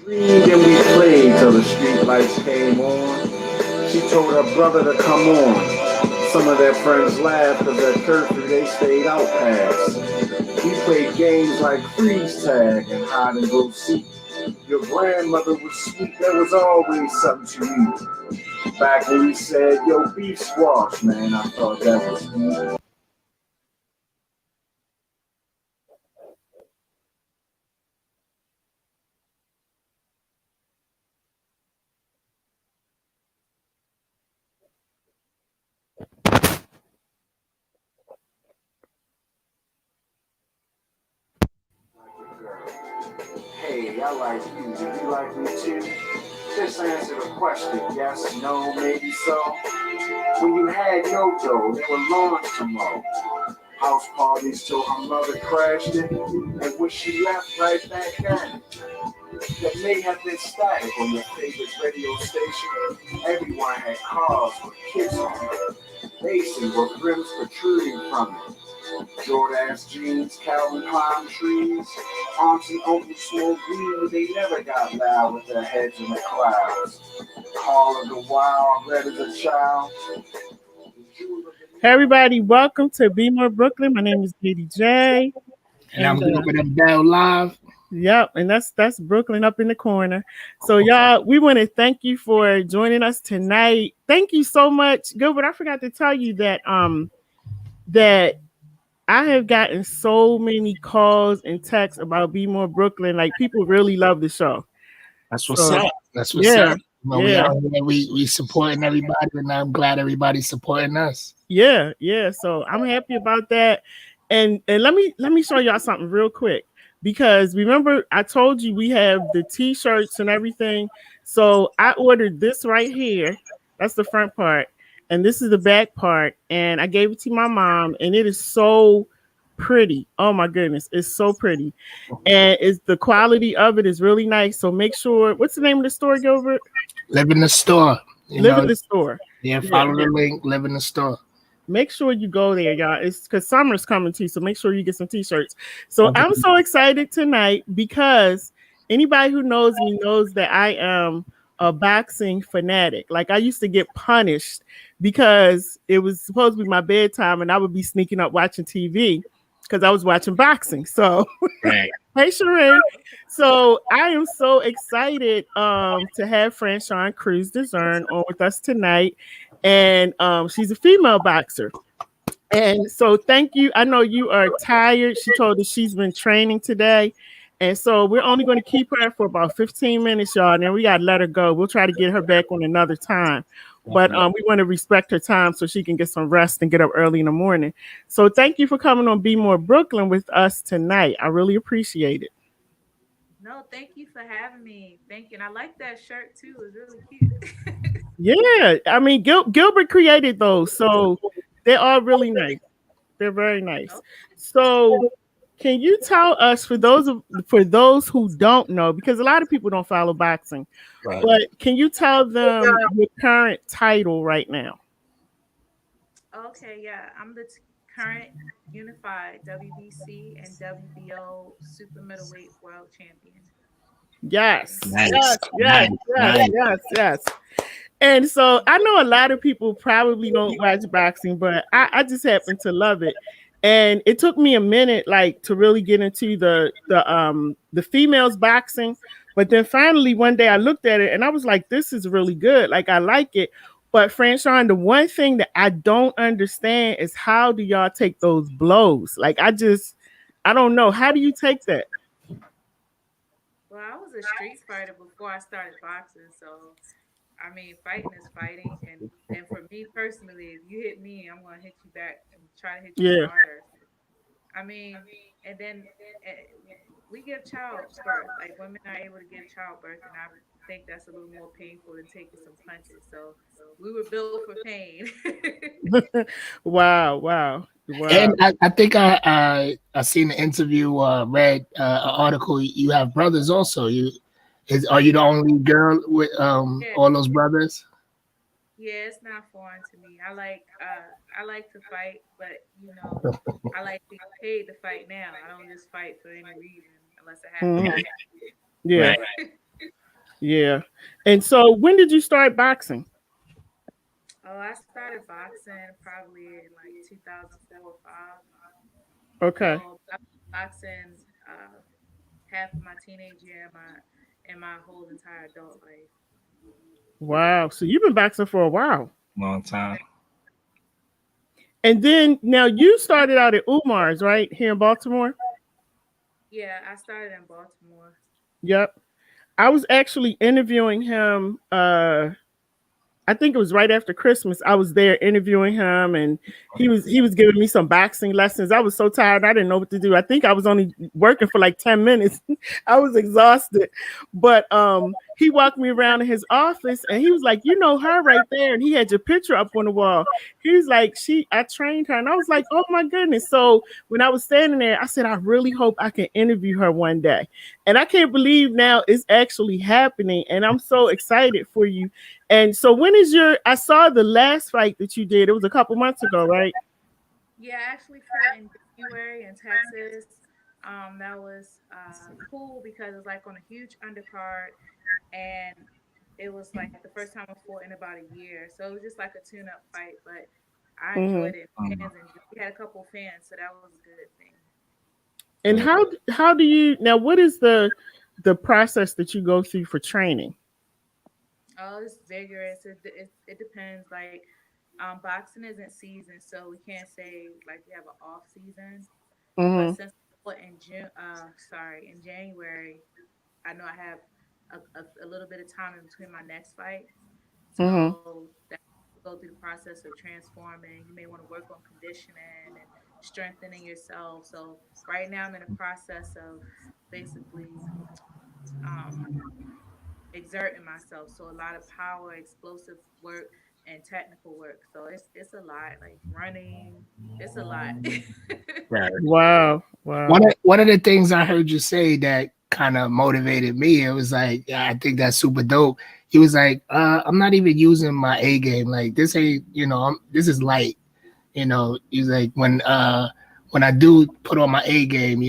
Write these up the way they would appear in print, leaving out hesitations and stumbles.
Dreamed and we played till the street lights came on. She told her brother to come on. Some of their friends laughed because at curfew they stayed out past. We played games like freeze tag and hide and go seek. Your grandmother was sweet, there was always something to eat. Back when we said, yo, beef squash, man, I thought that was neat. Hey, I like you. Do you like me too? Just answer the question. Yes, no, maybe so. When you had your dough, they were lawns to mow. House parties till her mother crashed it. And when she left right back at it, that may have been static on your favorite radio station. Everyone had cars with kids on them. Basin with rims protruding from it. Jordache jeans, Calvin Klein trees. Aunts and uncles smoked weed, but they never got loud with their heads in the clouds. Call of the wild, red as a child. Hey everybody, welcome to BMore Brooklyn. My name is LadyJ. And I'm Gilbert and Bell Live. Yep, and that's Brooklyn up in the corner. So y'all, we want to thank you for joining us tonight. Thank you so much, Gilbert. I forgot to tell you that that I have gotten so many calls and texts about BMore Brooklyn. Like people really love the show. That's what's up. That's what's up. Well, yeah. We supporting everybody, and I'm glad everybody's supporting us. Yeah. So I'm happy about that. And let me show y'all something real quick. Because remember, I told you we have the t-shirts and everything. So I ordered this right here. That's the front part. And this is the back part. And I gave it to my mom. And it is so pretty. Oh, my goodness. It's so pretty. And the quality of it is really nice. So make sure. What's the name of the store, Gilbert? Live in the store. Live in the store. Yeah, follow the link. Live in the store. Make sure you go there, y'all. It's because summer's coming too, so make sure you get some t-shirts. So I'm so excited tonight because anybody who knows me knows that I am a boxing fanatic. Like I used to get punished because it was supposed to be my bedtime and I would be sneaking up watching TV because I was watching boxing. So hey Shereen. So I am so excited to have Franchón Crews-Dezurn on with us tonight. And she's a female boxer. And so thank you. I know you are tired. She told us she's been training today. And so we're only going to keep her for about 15 minutes, y'all. And then we got to let her go. We'll try to get her back on another time. But we want to respect her time so she can get some rest and get up early in the morning. So thank you for coming on BMore Brooklyn with us tonight. I really appreciate it. No, thank you for having me. Thank you. And I like that shirt too. It's really cute. Yeah, I mean Gilbert created those, so they're all really nice. They're very nice. So, can you tell us for those who don't know, because a lot of people don't follow boxing, but can you tell them your current title right now? Okay, yeah, I'm the current unified WBC and WBO super middleweight world champion. Yes. And so I know a lot of people probably don't watch boxing, but I just happen to love it. And it took me a minute, like, to really get into the females boxing. But then finally one day I looked at it and I was like, this is really good. Like, I like it. But Franchón, the one thing that I don't understand is how do y'all take those blows? Like, I don't know. How do you take that? Well, I was a street fighter before I started boxing, so I mean, fighting is fighting, and for me personally, if you hit me, I'm gonna hit you back and try to hit you harder. I mean, and then we give childbirth. Like women are able to give childbirth, and I think that's a little more painful than taking some punches. So we were built for pain. Wow. And I think I seen the interview, read an article. You have brothers also. Are you the only girl with all those brothers? Yeah, it's not foreign to me. I like to fight, but I like being paid to fight now. I don't just fight for any reason unless I have to. Yeah. Yeah. And so when did you start boxing? Oh, I started boxing probably in like 2004 or 5. Okay. So I was boxing half of my teenage year and my whole entire adult life. Wow. So you've been boxing for a while. Long time. And then now you started out at Umar's, right? Here in Baltimore? Yeah, I started in Baltimore. Yep. I was actually interviewing him I think it was right after Christmas. I was there interviewing him, and he was giving me some boxing lessons. I was so tired, I didn't know what to do. I think I was only working for like 10 minutes. I was exhausted. But he walked me around in his office and he was like, "You know her right there." And he had your picture up on the wall. He was like, I trained her. And I was like, "Oh my goodness." So when I was standing there, I said, "I really hope I can interview her one day." And I can't believe now it's actually happening. And I'm so excited for you. And so when is I saw the last fight that you did. It was a couple months ago, right? Yeah, I actually fought in January in Texas. That was cool because it was like on a huge undercard, and it was like the first time I fought in about a year. So it was just like a tune-up fight, but I Mm-hmm. enjoyed it. Fans enjoyed. We had a couple fans, so that was a good thing. And how do you now? What is the process that you go through for training? Oh, it's vigorous. It depends. Like, boxing isn't season, so we can't say like we have an off season. But Mm-hmm. since I fought in in January, I know I have a little bit of time in between my next fight. Mm-hmm. So that go through the process of transforming. You may want to work on conditioning and strengthening yourself. So right now I'm in a process of basically um, exerting myself. So a lot of power, explosive work, and technical work. So it's a lot, like running. It's a lot. Right. Wow. Wow. One of the things I heard you say that kind of motivated me, it was like, yeah, I think that's super dope. He was like, I'm not even using my A game. Like this ain't, this is light. He's like, when I do put on my A game,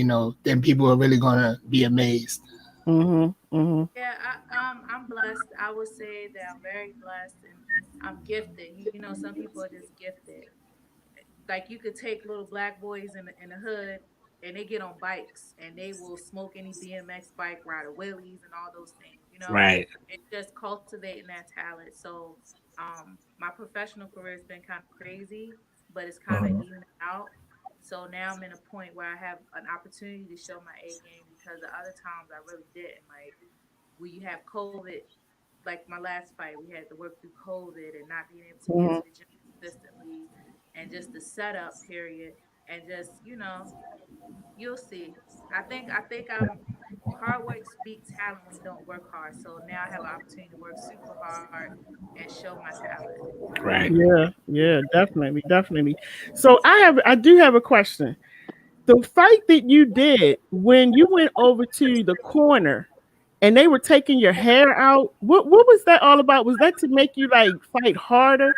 then people are really gonna be amazed. Mm-hmm. Mm-hmm. Yeah, I'm blessed. I would say that I'm very blessed and I'm gifted. You know, some people are just gifted. Like you could take little black boys in the hood and they get on bikes and they will smoke any BMX bike, ride a wheelies and all those things. You know, Right. it's just cultivating that talent. So, my professional career has been kind of crazy, but it's kind of evening out. So now I'm in a point where I have an opportunity to show my A game because the other times I really didn't. Like we have COVID, like my last fight, we had to work through COVID and not being able to get to Mm-hmm. the gym consistently, and just the setup period, and just you'll see. I think I'm hard work beats talent when you don't work hard. So now I have an opportunity to work super hard and show my talent. Right. Yeah. Yeah. Definitely. Definitely. So I do have a question. The fight that you did when you went over to the corner and they were taking your hair out. What was that all about? Was that to make you like fight harder?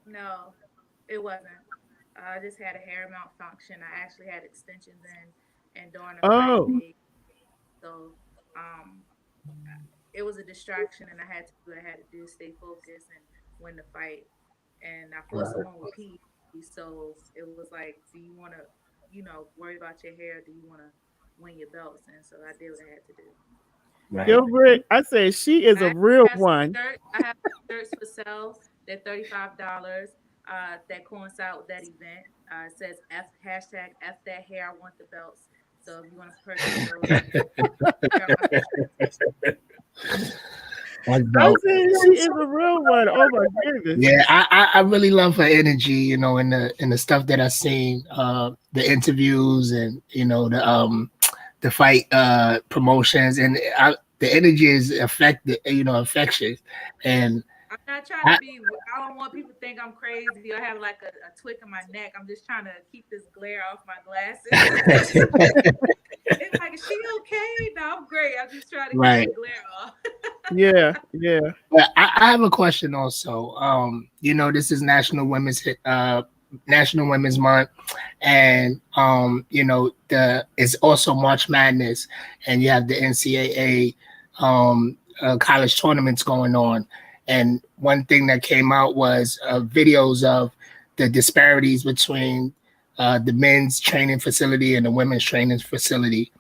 No, it wasn't. I just had a hair malfunction. I actually had extensions in, and during the fight, Oh. so um, it was a distraction, and I had to do what I had to do, stay focused, and win the fight. And I fought someone with PED, so it was like, do you want to, worry about your hair? Do you want to win your belts? And so I did what I had to do. Right. Gilbert, I said she is I a actually real have some one. shirts. I have shirts for sale. They're $35. That coincide with that event. It says F hashtag F that hair. I want the belts. So if you want to purchase those, check out my That's I dope. said she is a real one. Oh my goodness. Yeah, I really love her energy, in the stuff that I've seen, the interviews and the fight promotions, and the energy is infectious, and I'm not trying to I, be. I don't want people to think I'm crazy. I have like a tweak in my neck. I'm just trying to keep this glare off my glasses. It's like, is she okay? No, I'm great. I'm just trying to keep right. the glare off. Yeah, yeah. But I have a question also. This is National Women's Month, and the it's also March Madness, and you have the NCAA college tournaments going on, and one thing that came out was videos of the disparities between the men's training facility and the women's training facility,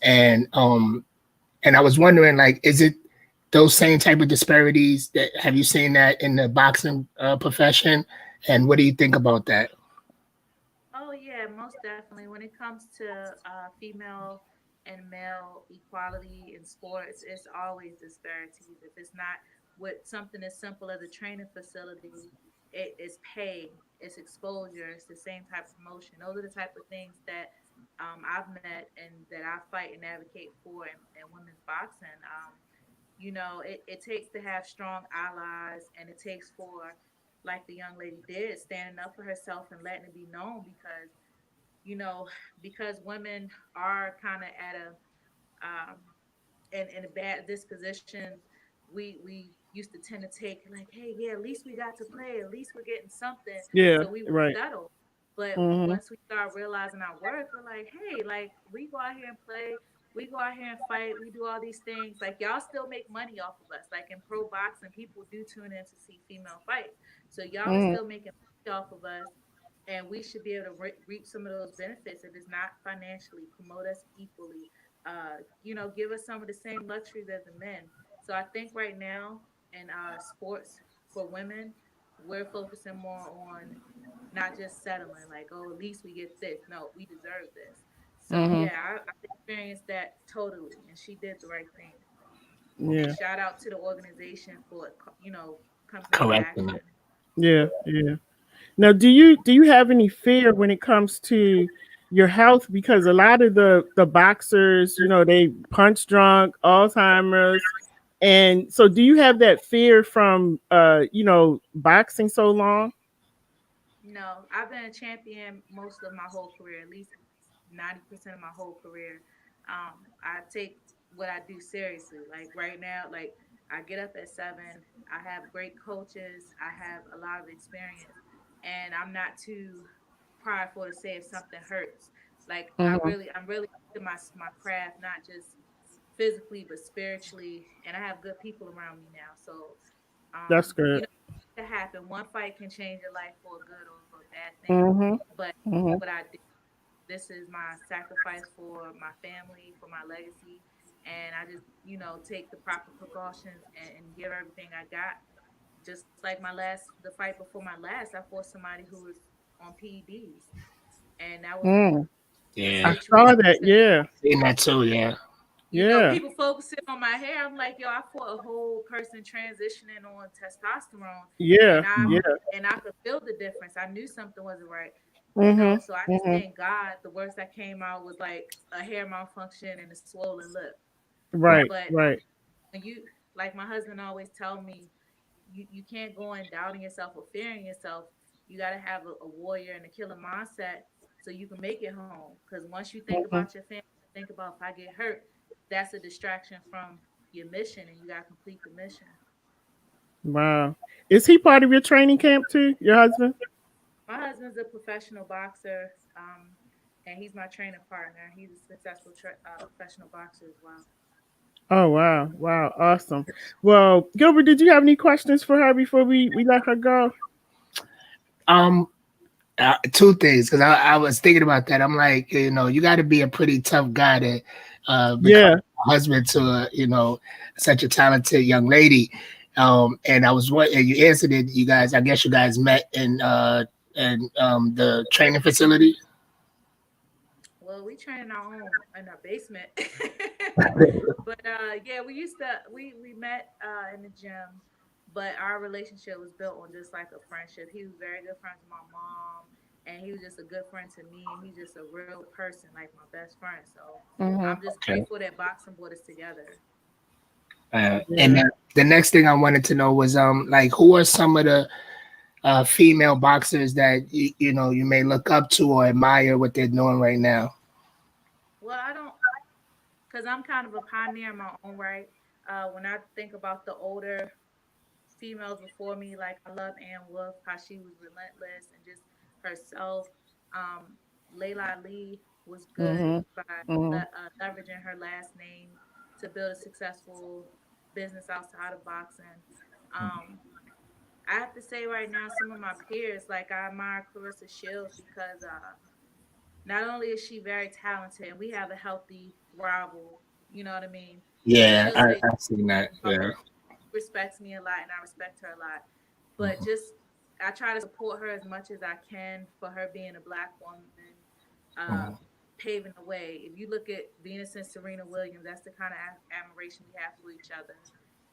and I was wondering, like, is it those same type of disparities that have you seen that in the boxing profession, and what do you think about that? Oh yeah, most definitely. When it comes to female and male equality in sports, it's always disparities. If it's not with something as simple as a training facility, it is pay, it's exposure, it's the same type of promotion. Those are the type of things that I've met and that I fight and advocate for in women's boxing. It takes to have strong allies, and it takes for, like the young lady did, standing up for herself and letting it be known you know, because women are kind of at a in a bad disposition. We used to tend to take like, hey, yeah, at least we got to play, at least we're getting something, Yeah, so we would right. settle. But Mm-hmm. once we start realizing our worth, we're like, hey, like we go out here and play, we go out here and fight, we do all these things. Like y'all still make money off of us. Like in pro boxing, people do tune in to see female fights, so y'all are Mm-hmm. still making money off of us, and we should be able to reap some of those benefits if it's not financially. Promote us equally. Give us some of the same luxuries as the men. So I think right now in sports for women, we're focusing more on not just settling like, oh, at least we get this. No, we deserve this. So Mm-hmm. yeah, I experienced that totally, and she did the right thing. And Yeah. shout out to the organization for coming into Correcting action. it. Yeah. Yeah. Now, do you have any fear when it comes to your health? Because a lot of the boxers, they punch drunk, Alzheimer's, and so do you have that fear from boxing so long? No, I've been a champion most of my whole career, at least 90% of my whole career. I take what I do seriously. Like right now, like I get up at 7. I have great coaches. I have a lot of experience, and I'm not too prideful to say if something hurts. Like Hmm. I'm really into my craft, not just physically but spiritually, and I have good people around me now. So, That's good. to happen. One fight can change your life for a good or a bad thing. Hmm. But Hmm. what I do, this is my sacrifice for my family, for my legacy, and I just take the proper precautions and give everything I got. Just like the fight before my last, I fought somebody who was on PEDs, and that was Mm. a I I Yeah. saw situation. that. Yeah. seen that too. Yeah. Yeah. People focusing on my hair. I'm like, yo, I fought a whole person transitioning on testosterone, Yeah. and I Yeah. and I could feel the difference. I knew something wasn't right. Hmm. So I just Hmm. thank God. The worst that came out was like a hair malfunction and a swollen lip. Right. Right. But Right. when like my husband always tell me, you can't go in doubting yourself or fearing yourself. You got to have a warrior and a killer mindset so you can make it home. Because once you think Hmm. about your family, think about if I get hurt, that's a distraction from your mission, and you got to complete the mission. Wow. Is he part of your training camp too? Your husband? My husband's a professional boxer, and he's my training partner. He's a successful professional boxer as well. Oh wow. Wow. Awesome. Well, Gilbert, did you have any questions for her before we let her go? Um, two things, because I was thinking about that. I'm like, you got to be a pretty tough guy to become Yeah. a husband to such a talented young lady. And and you answered it. You guys, I guess you guys met in the training facility. Well, we train in our own in our basement, but yeah, we met in the gym, but our relationship was built on just like a friendship. He was very good friends with my mom, and he was just a good friend to me, and he's just a real person, like my best friend. So Hmm. I'm just Okay. grateful that boxing brought us together. And Yeah. the next thing I wanted to know was like, who are some of the female boxers that you may look up to or admire what they're doing right now? Well, I don't, because I'm kind of a pioneer in my own right. When I think about the older females before me, like I love Ann Wolf, how she was relentless and just herself. Layla Ali was good Hmm. by Hmm. leveraging her last name. to build a successful business outside of boxing. Um, I have to say right now, some of my peers, like I admire Clarissa Shields because not only is she very talented, and we have a healthy rival, you know what I mean? Yeah, She'll say I've seen that. Yeah. respects me a lot, and I respect her a lot. But just I try to support her as much as I can for her being a black woman, uh, paving the way. If you look at Venus and Serena Williams, that's the kind of admiration we have for each other,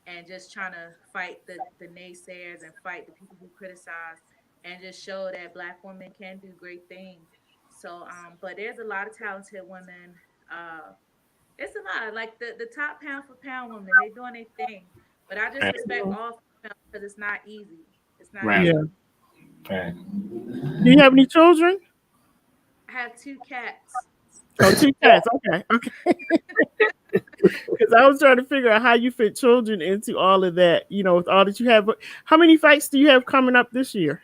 and just trying to fight the naysayers and fight the people who criticize, and just show that black women can do great things. So, but there's a lot of talented women. It's a lot. Like the top pound for pound women, they doing their thing. But I just Right. respect all females because it's not easy. It's not Right. easy. Yeah. Right. Do you have any children? I have two cats. Oh, two cats. Okay. Okay. Because I was trying to figure out how you fit children into all of that, with all that you have. How many fights do you have coming up this year?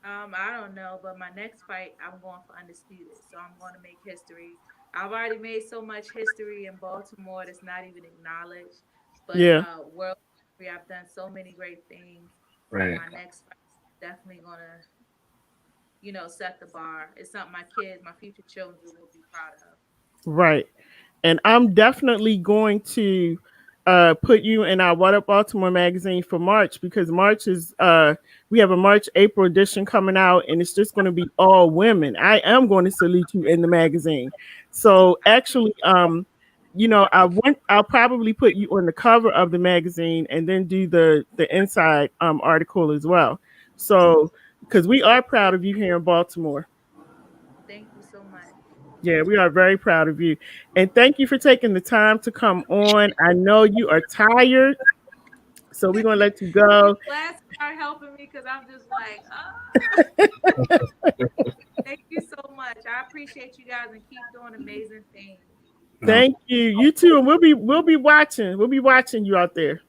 I don't know, but my next fight, I'm going for undisputed, so I'm going to make history. I've already made so much history in Baltimore that's not even acknowledged, but Yeah. world history, I've done so many great things, and Right. my next fight is definitely gonna, set the bar. It's something my kids, my future children, will be proud of. Right. And I'm definitely going to put you in our What Up Baltimore magazine for March, because March is we have a March April edition coming out, and it's just going to be all women. I am going to salute you in the magazine. So I actually, appreciate I'll probably put you on the cover of the magazine, and then do the inside article as well. So because we are proud of you here in Baltimore. Thank you so much. Yeah, we are very proud of you. And thank you for taking the time to come on. I know you are tired, so we're going to let you These go. glasses are helping me because I'm just like, thank you so much. I appreciate you guys and keep doing amazing things. No. Thank you. You too. And we'll be watching. We'll be watching you out there.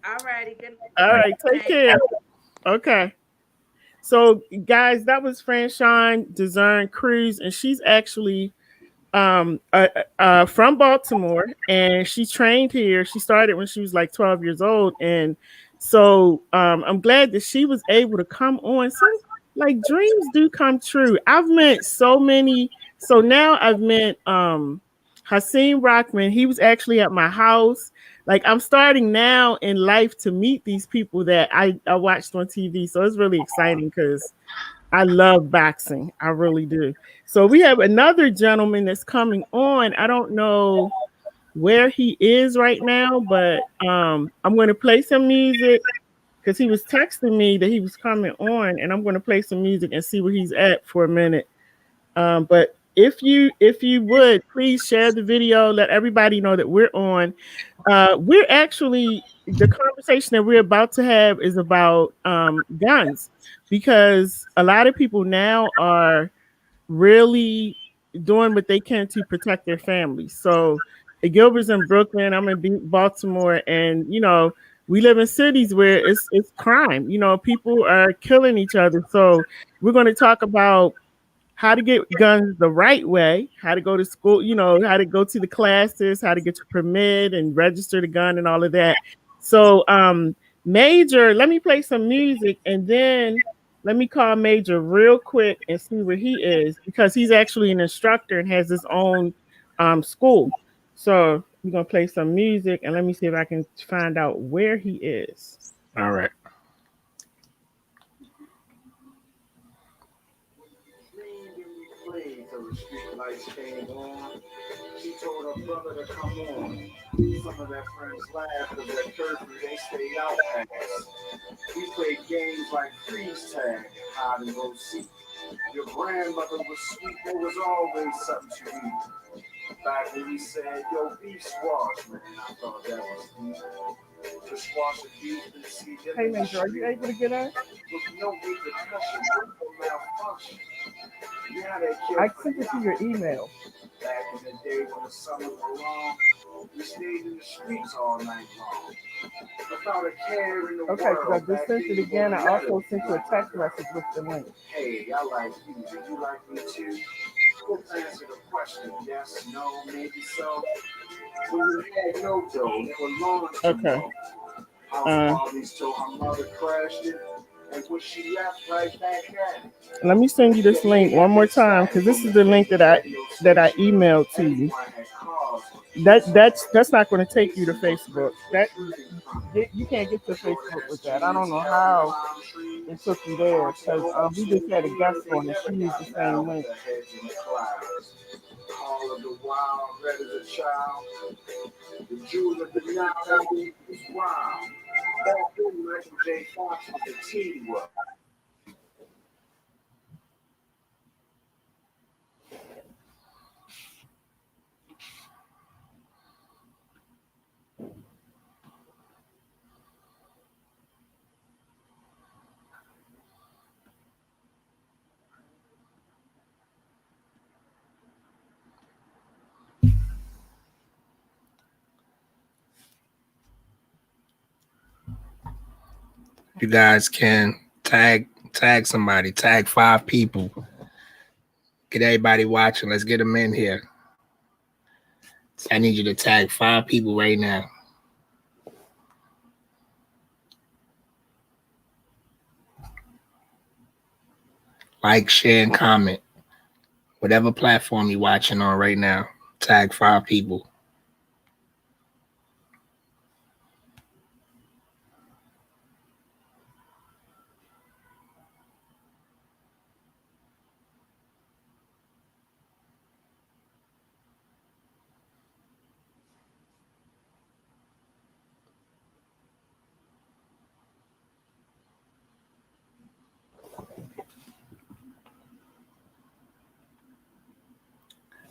All righty, good All right. Take night. care. Okay. So guys, that was Franchón-Dezurn Crews, and she's actually from Baltimore, and she trained here. She started when she was like 12 years old, and so I'm glad that she was able to come on. Some like dreams do come true. I've met so many. So now I've met Hasim Rockman. He was actually at my house. Like I'm starting now in life to meet these people that I watched on TV. So it's really exciting because I love boxing. I really do. So we have another gentleman that's coming on. I don't know where he is right now, but I'm going to play some music because he was texting me that he was coming on, and I'm going to play some music and see where he's at for a minute. But if you would please share the video, let everybody know that we're on. We're actually the conversation that we're about to have is about guns, because a lot of people now are really doing what they can to protect their families. So Gilbert's in Brooklyn, I'm in Baltimore, and we live in cities where it's crime. People are killing each other. So we're going to talk about how to get guns the right way, how to go to school, how to go to the classes, how to get your permit and register the gun and all of that. So, Major, let me play some music, and then let me call Major real quick and see where he is, because he's actually an instructor and has his own school. So we're gonna play some music, and let me see if I can find out where he is. All right. Till the street lights came on. She told her brother to come on. Some of their friends laughed because at curfew they stay out past. We played games like freeze tag, hide and go seek. Your grandmother was sweet, there was always something to eat. Back when we said, yo, beef squash, man, I thought that was deep. To squash the beef and see them Hey in the Major, are you street. able to get us? With no repercussion, no malfunction. Yeah, they I killed for sent it to your email. back in the day when the summers were long, we stayed in the streets all night long. Without a care in the Okay, because I world. just sent it again. I also sent you a text message with the link. Hey, I like you. Do you like me too? Quick answer the question. Yes, no, maybe so. When you had no dough, they were launching. Okay. House parties till her mother crashed it, and when she left right back at it. Let me send you this link one more time because this is the link that I emailed to you. That's not going to take you to Facebook. That you can't get to Facebook with that. I don't know how it took you there because we just had a guest on and she used the same link. All of the wild, red as a child. The jewel of the Nile Valley is wild. Back then, Michael J. Fox was the tea world. You guys can tag somebody, tag 5 people. Get everybody watching. Let's get them in here. I need you to tag 5 people right now. Like, share, and comment. Whatever platform you're watching on right now, tag 5 people.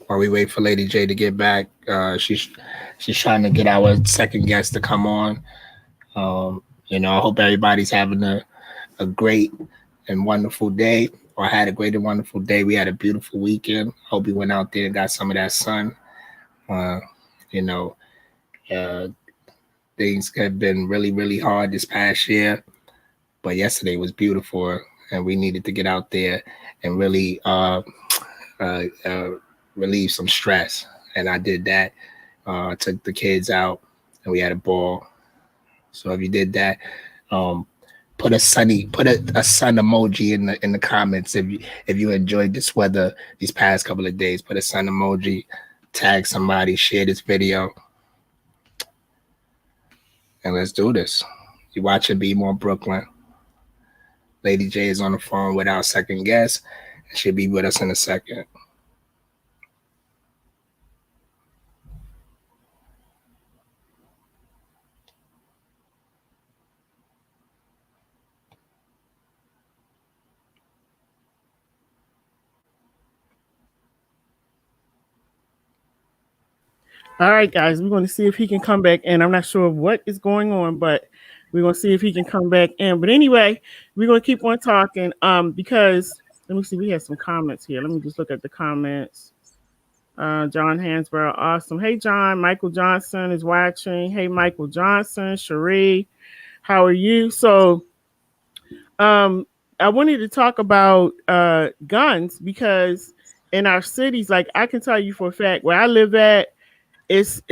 While we wait for Lady J to get back, she's trying to get our second guest to come on. I hope everybody's having a great and wonderful day, or had a great and wonderful day. We had a beautiful weekend. Hope you went out there and got some of that sun. Things have been really, really hard this past year, but yesterday was beautiful, and we needed to get out there and really relieve some stress. And I did that. Took the kids out and we had a ball. So if you did that, put a sun emoji in the comments if you enjoyed this weather these past couple of days. Put a sun emoji, tag somebody, share this video, and let's do this. You're watching BMore Brooklyn. Lady J is on the phone with our second guest, and she'll be with us in a second. All right, guys, we're going to see if he can come back in. I'm not sure what is going on, but we're going to see if he can come back in. But anyway, we're going to keep on talking because, let me see, we have some comments here. Let me just look at the comments. John Hansborough, awesome. Hey, John. Michael Johnson is watching. Hey, Michael Johnson. Cherie, how are you? So I wanted to talk about guns because in our cities, like I can tell you for a fact, where I live at, it's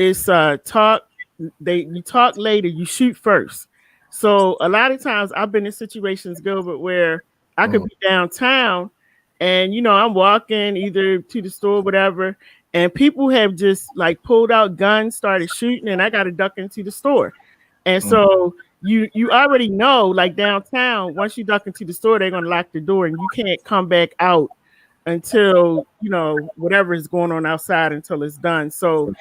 talk. You talk later, you shoot first. So a lot of times I've been in situations, Gilbert, where I could be downtown and I'm walking either to the store or whatever, and people have just like pulled out guns, started shooting, and I got to duck into the store. And so you already know, like downtown, once you duck into the store, they're gonna lock the door and you can't come back out until whatever is going on outside until it's done. So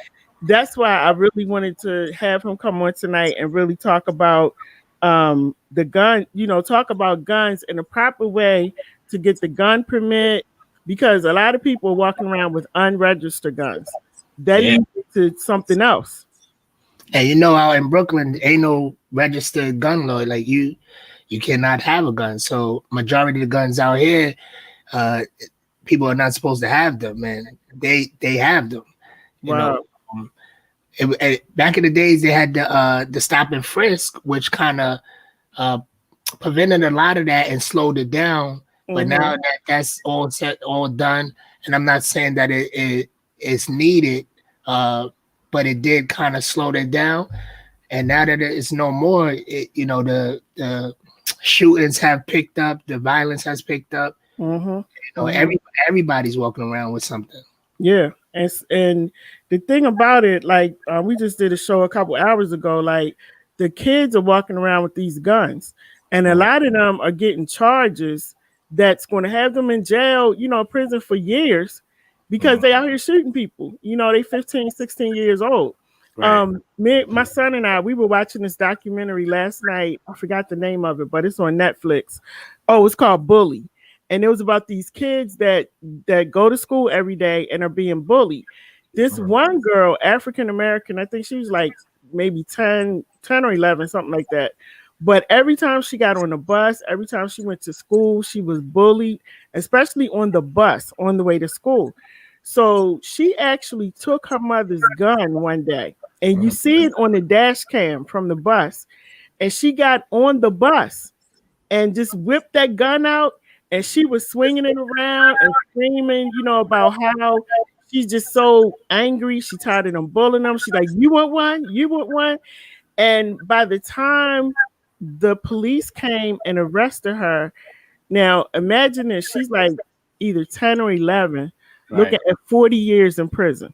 that's why I really wanted to have him come on tonight and really talk about the gun, talk about guns in a proper way to get the gun permit, because a lot of people are walking around with unregistered guns. That leads to something else. And out in Brooklyn, ain't no registered gun law. Like you cannot have a gun. So majority of the guns out here, people are not supposed to have them, man. They have them. Wow. Back in the days, they had the stop and frisk, which kind of prevented a lot of that and slowed it down. But now that's all done, and I'm not saying that it's needed. but it did kind of slow it down. And now that it's no more, the shootings have picked up, the violence has picked up. Everybody's walking around with something. Yeah, and the thing about it, like we just did a show a couple hours ago. Like the kids are walking around with these guns, and a lot of them are getting charges that's going to have them in jail, prison for years, because they out here shooting people. They 15, 16 years old. Right. My son and I, we were watching this documentary last night. I forgot the name of it, but it's on Netflix. Oh, it's called Bully. And it was about these kids that go to school every day and are being bullied. This one girl, African American, I think she was like maybe 10 or 11, something like that. But every time she got on the bus, every time she went to school, she was bullied, especially on the bus on the way to school. So she actually took her mother's gun one day, and you see it on the dash cam from the bus. And she got on the bus and just whipped that gun out. And she was swinging it around and screaming, about how she's just so angry. She tired of them bullying them. She's like, you want one? You want one? And by the time the police came and arrested her, now imagine this. She's like either 10 or 11, looking at 40 years in prison.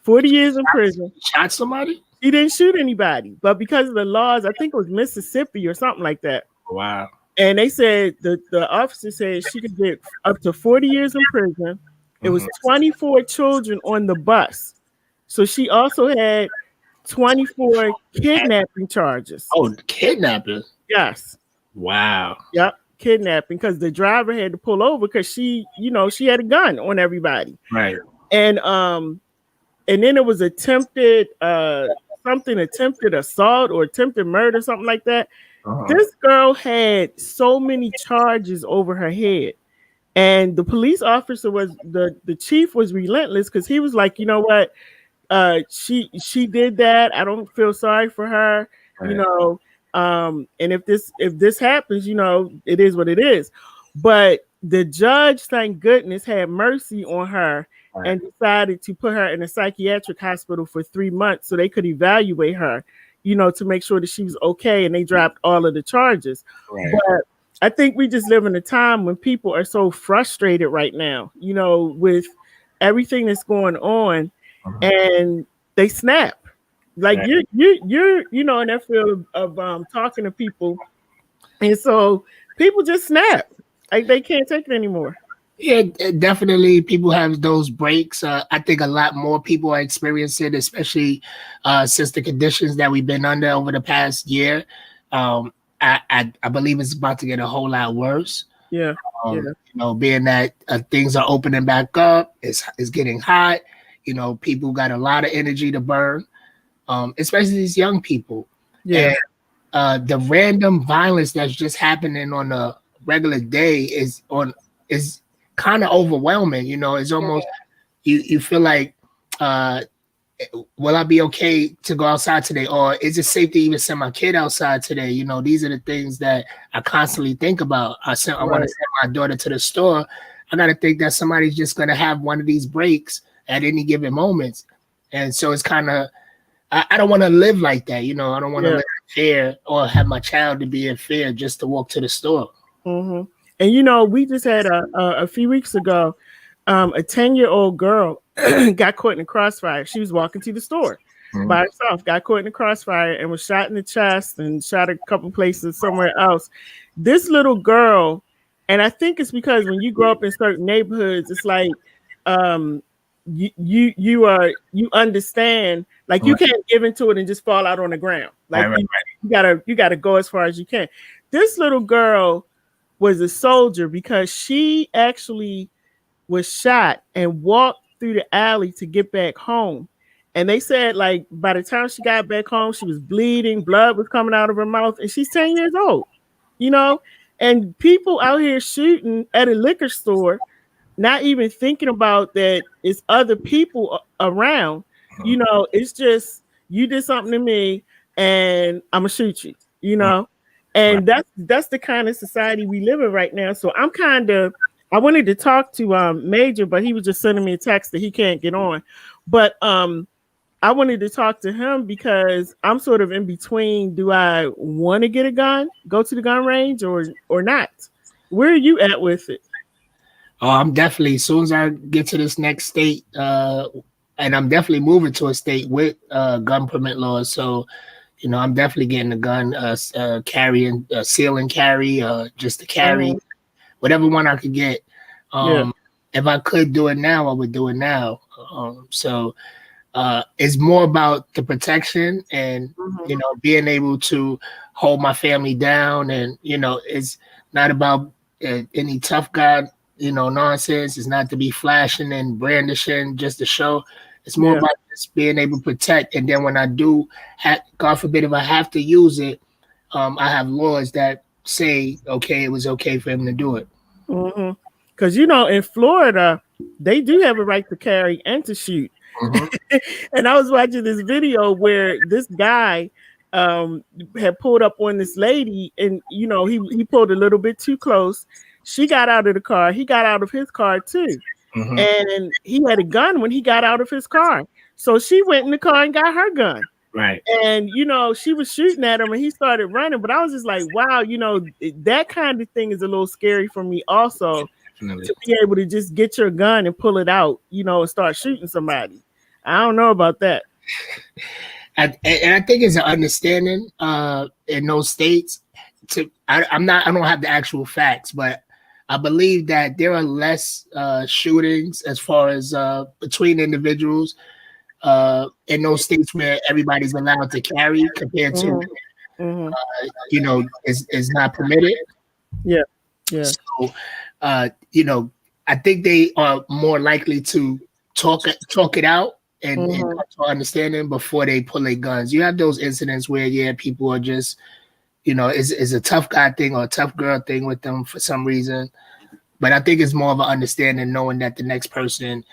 40 years in prison. Shot somebody? She didn't shoot anybody. But because of the laws, I think it was Mississippi or something like that. Wow. And they said the officer said she could get up to 40 years in prison. It was 24 children on the bus. So she also had 24 kidnapping charges. Oh, kidnapping? Yes. Wow. Yep, kidnapping, because the driver had to pull over because she had a gun on everybody. Right. And then it was attempted assault or attempted murder, something like that. This girl had so many charges over her head, and the police officer the chief was relentless, because he was like, you know what, she did that. I don't feel sorry for her, and if this happens, it is what it is. But the judge, thank goodness, had mercy on her and decided to put her in a psychiatric hospital for 3 months so they could evaluate her, to make sure that she was okay, and they dropped all of the charges. Right. But I think we just live in a time when people are so frustrated right now, with everything that's going on, and they snap. Like you're in that field of talking to people, and so people just snap. Like they can't take it anymore. Yeah, definitely. People have those breaks. I think a lot more people are experiencing it, especially since the conditions that we've been under over the past year. I believe it's about to get a whole lot worse. Yeah. Being that things are opening back up, it's getting hot. People got a lot of energy to burn, especially these young people. Yeah. And the random violence that's just happening on a regular day is kind of overwhelming. It's almost you feel like, will I be okay to go outside today, or is it safe to even send my kid outside today? These are the things that I constantly think about. I want to send my daughter to the store. I got to think that somebody's just going to have one of these breaks at any given moments, and so it's kind of I don't want to live like that. I don't want to live in fear or have my child to be in fear just to walk to the store. Mm-hmm. And we just had a few weeks ago, a 10-year-old girl got caught in a crossfire. She was walking to the store by herself, got caught in a crossfire, and was shot in the chest and shot a couple places somewhere else. This little girl, and I think it's because when you grow up in certain neighborhoods, it's like you understand, like you can't give into it and just fall out on the ground. Like you gotta go as far as you can. This little girl was a soldier because she actually was shot and walked through the alley to get back home. And they said, like, by the time she got back home, she was bleeding, blood was coming out of her mouth, and she's 10 years old, and people out here shooting at a liquor store, not even thinking about that it's other people around. It's just, you did something to me and I'm gonna shoot you, And that's the kind of society we live in right now. So I wanted to talk to Majerr, but he was just sending me a text that he can't get on. But I wanted to talk to him because I'm sort of in between. Do I want to get a gun, go to the gun range, or not? Where are you at with it? Oh, I'm definitely, as soon as I get to this next state, and I'm definitely moving to a state with gun permit laws. So, you know, I'm definitely getting a gun, carrying, seal and carry, just to carry, whatever one I could get. If I could do it now, I would do it now. So it's more about the protection and, you know, being able to hold my family down. And, you know, it's not about any tough guy, you know, nonsense. It's not to be flashing and brandishing just to show. It's more about just being able to protect. And then when I do, God forbid, if I have to use it, I have laws that say, okay, it was okay for him to do it. Because, you know, in Florida, they do have a right to carry and to shoot. And I was watching this video where this guy had pulled up on this lady, and, you know, he pulled a little bit too close. She got out of the car. He got out of his car, too. And he had a gun when he got out of his car. So she went in the car and got her gun. Right. And, you know, she was shooting at him and he started running. But I was just like, wow, you know, that kind of thing is a little scary for me also. To be able to just get your gun and pull it out, you know, and start shooting somebody. I don't know about that. And I think it's an understanding in those states. I don't have the actual facts, but I believe that there are less shootings as far as between individuals in those states where everybody's allowed to carry compared to, you know, is not permitted. Yeah. So, you know, I think they are more likely to talk it out and to understanding before they pull their guns. You have those incidents where, people are just, you know, is a tough guy thing or a tough girl thing with them for some reason. But I think it's more of an understanding knowing that the next person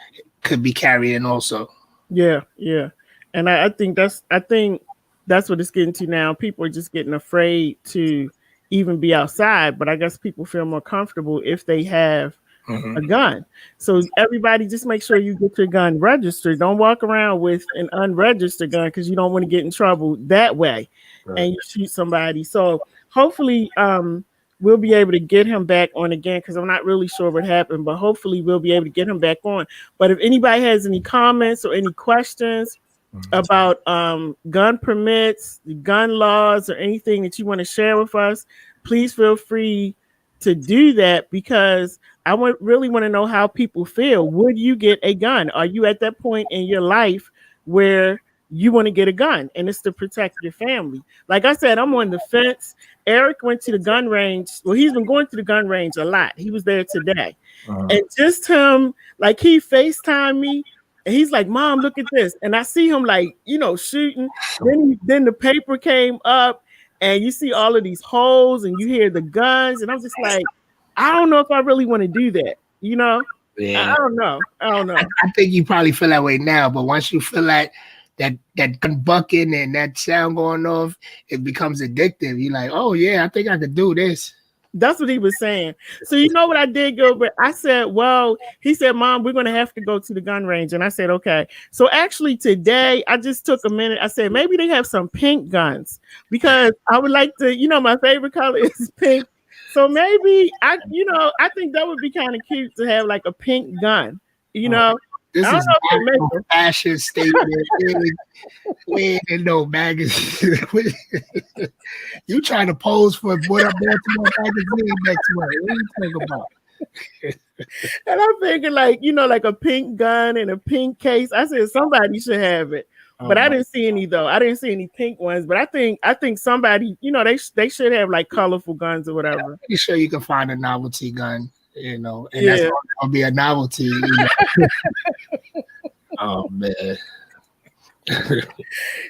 could be carrying also. Yeah. And I think that's what it's getting to now. People are just getting afraid to even be outside, but I guess people feel more comfortable if they have a gun. So everybody just make sure you get your gun registered. Don't walk around with an unregistered gun because you don't want to get in trouble that way and you shoot somebody. So hopefully we'll be able to get him back on again because I'm not really sure what happened, but hopefully we'll be able to get him back on. But if anybody has any comments or any questions about gun permits, gun laws, or anything that you want to share with us, please feel free to do that because I really want to know how people feel. Would you get a gun? Are you at that point in your life where you want to get a gun and it's to protect your family? Like I said, I'm on the fence. Eric went to the gun range. Well, he's been going to the gun range a lot. He was there today. And just him, like he FaceTimed me. And he's like, Mom, look at this. And I see him like, you know, shooting. Then the paper came up and you see all of these holes and you hear the guns. And I'm just like, I don't know if I really want to do that. You know? Yeah. I don't know. I think you probably feel that way now. But once you feel that gun bucking and that sound going off, it becomes addictive. You're like, oh, yeah, I think I could do this. That's what he was saying. So you know what I did, Gilbert? I said, well, he said, Mom, we're going to have to go to the gun range. And I said, okay. So actually today, I just took a minute. I said, maybe they have some pink guns because I would like to, you know, my favorite color is pink. So maybe, I think that would be kind of cute to have like a pink gun, you know? This is a fashion statement. We ain't in no magazine. You trying to pose for what I'm Baltimore magazine next month? What are you talking about? And I'm thinking like, you know, like a pink gun and a pink case. I said somebody should have it. But I didn't see any though. I didn't see any pink ones. But I think somebody, you know, they should have like colorful guns or whatever. I'm pretty sure you can find a novelty gun, you know, and that's gonna be a novelty. You know? Oh man.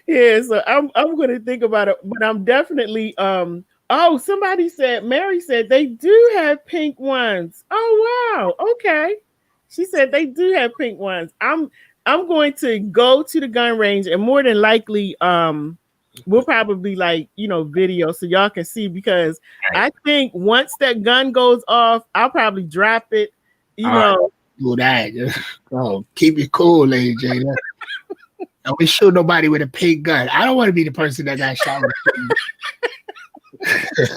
Yeah, so I'm gonna think about it, but I'm definitely somebody said, Mary said they do have pink ones. Oh wow, okay. She said they do have pink ones. I'm going to go to the gun range and more than likely we'll probably like, you know, video so y'all can see because I think once that gun goes off, I'll probably drop it, you know. Do that. Oh, keep it cool, LadyJ. Don't be shoot nobody with a pink gun. I don't want to be the person that got shot with a pink gun.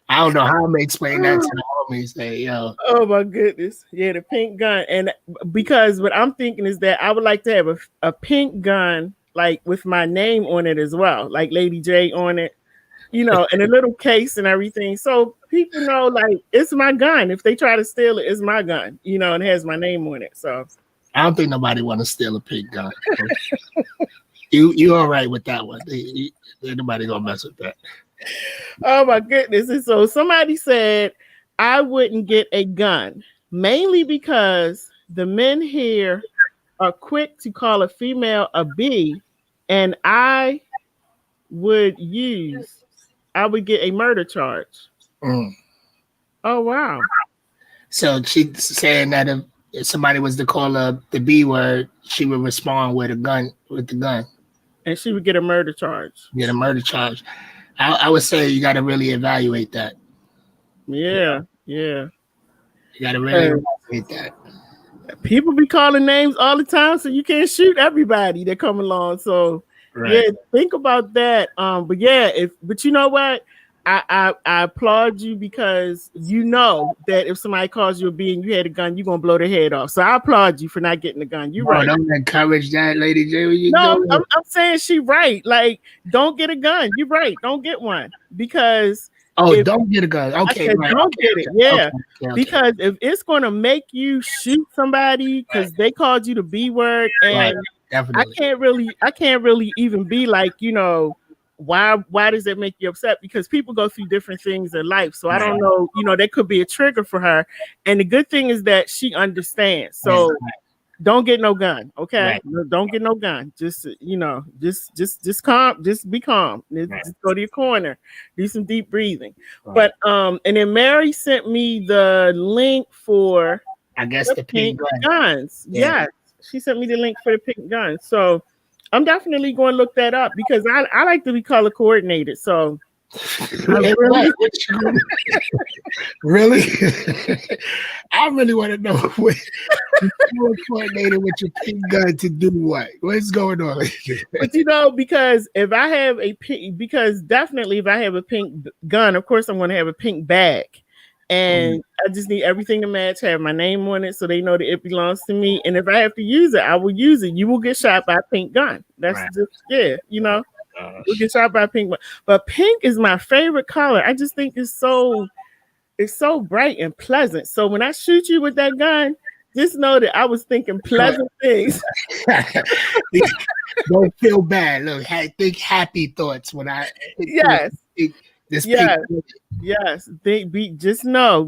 I don't know how I'm gonna explain that to the homies. Say, yo. Oh my goodness. Yeah, the pink gun. And because what I'm thinking is that I would like to have a pink gun, like with my name on it as well, like Lady J on it, you know, and a little case and everything. So people know, like, it's my gun. If they try to steal it, it's my gun, you know, and it has my name on it. So I don't think nobody want to steal a pink gun. You all right with that one? Ain't nobody gonna mess with that. Oh my goodness. And so somebody said I wouldn't get a gun, mainly because the men here are quick to call a female a B, and I would get a murder charge. Mm. Oh wow. So she's saying that if somebody was to call her the B word, she would respond with the gun. And she would get a murder charge. Get a murder charge. I would say you got to really evaluate that. Yeah. You got to really evaluate that. People be calling names all the time, so you can't shoot everybody that come along. So yeah, think about that. But yeah, but you know what? I applaud you because you know that if somebody calls you a B and you had a gun, you're gonna blow their head off. So I applaud you for not getting a gun. You're right. Don't encourage that, Lady J. No, I'm saying she right. Like, don't get a gun. You're right. Don't get one because don't get a gun. Okay, right. Don't get it. Yeah, okay. Because if it's gonna make you shoot somebody because they called you the B word, and definitely. I can't really even be like, you know. Why does that make you upset? Because people go through different things in life. So I don't know, you know, that could be a trigger for her. And the good thing is that she understands. So don't get no gun. Okay. Right. Don't get no gun. Just, you know, just calm, just be calm. Just go to your corner, do some deep breathing. Right. But and then Mary sent me the link for I guess the pink guns. Yeah. Yes. She sent me the link for the pink guns. So I'm definitely going to look that up because I like to be color coordinated. So really, I really want to know what you're coordinated with your pink gun to do what? What's going on? But you know, because if I have a pink gun, of course I'm going to have a pink bag. And I just need everything to match, have my name on it so they know that it belongs to me. And if I have to use it, I will use it. You will get shot by a pink gun. That's you know, you'll get shot by a pink gun. But pink is my favorite color. I just think it's so bright and pleasant. So when I shoot you with that gun, just know that I was thinking pleasant things. Don't feel bad. Look, think happy thoughts when I Yes. Just know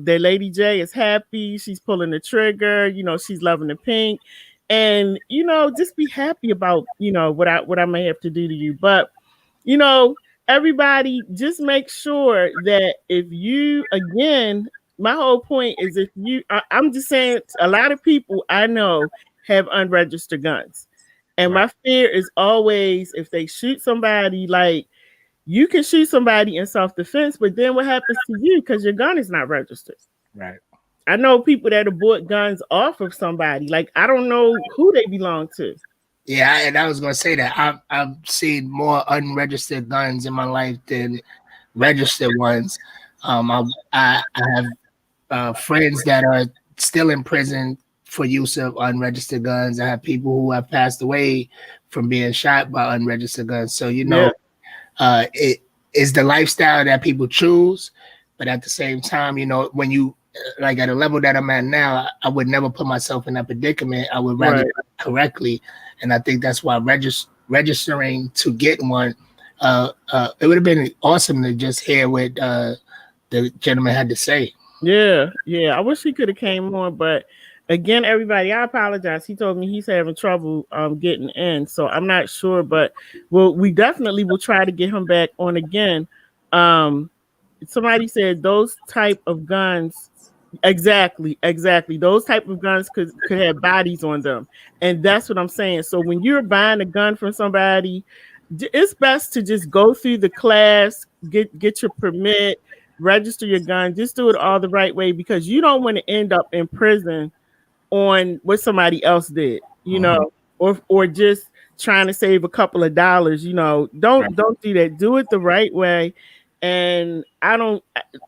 that Lady J is happy. She's pulling the trigger. You know, she's loving the pink, and you know, just be happy about what I may have to do to you. But you know, everybody, just make sure that if you my whole point is I'm just saying a lot of people I know have unregistered guns, and my fear is always if they shoot somebody like. You can shoot somebody in self-defense, but then what happens to you because your gun is not registered? Right. I know people that have bought guns off of somebody. Like, I don't know who they belong to. Yeah, and I was going to say that. I've seen more unregistered guns in my life than registered ones. I have friends that are still in prison for use of unregistered guns. I have people who have passed away from being shot by unregistered guns. So, you know, it is the lifestyle that people choose, but at the same time, you know, when you like at a level that I'm at now, I would never put myself in that predicament. I would rather correctly, and I think that's why registering to get one. It would have been awesome to just hear what the gentleman had to say. Yeah. I wish he could have came on, but. Again, everybody, I apologize. He told me he's having trouble getting in, so I'm not sure, but we definitely will try to get him back on again. Somebody said those type of guns, exactly. Those type of guns could have bodies on them, and that's what I'm saying. So when you're buying a gun from somebody, it's best to just go through the class, get your permit, register your gun, just do it all the right way because you don't want to end up in prison on what somebody else did, you know, or just trying to save a couple of dollars, don't do that. Do it the right way. And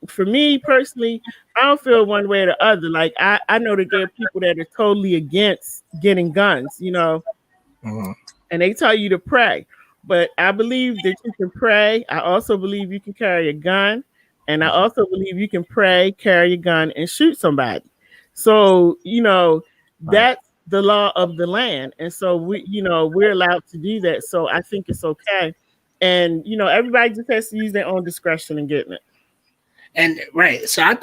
for me personally, I don't feel one way or the other. Like I know that there are people that are totally against getting guns, and they tell you to pray. But I believe that you can pray. I also believe you can carry a gun. And I also believe you can pray, carry a gun, and shoot somebody. So, that's the law of the land. And so we're allowed to do that. So I think it's okay. And, everybody just has to use their own discretion in getting it. And so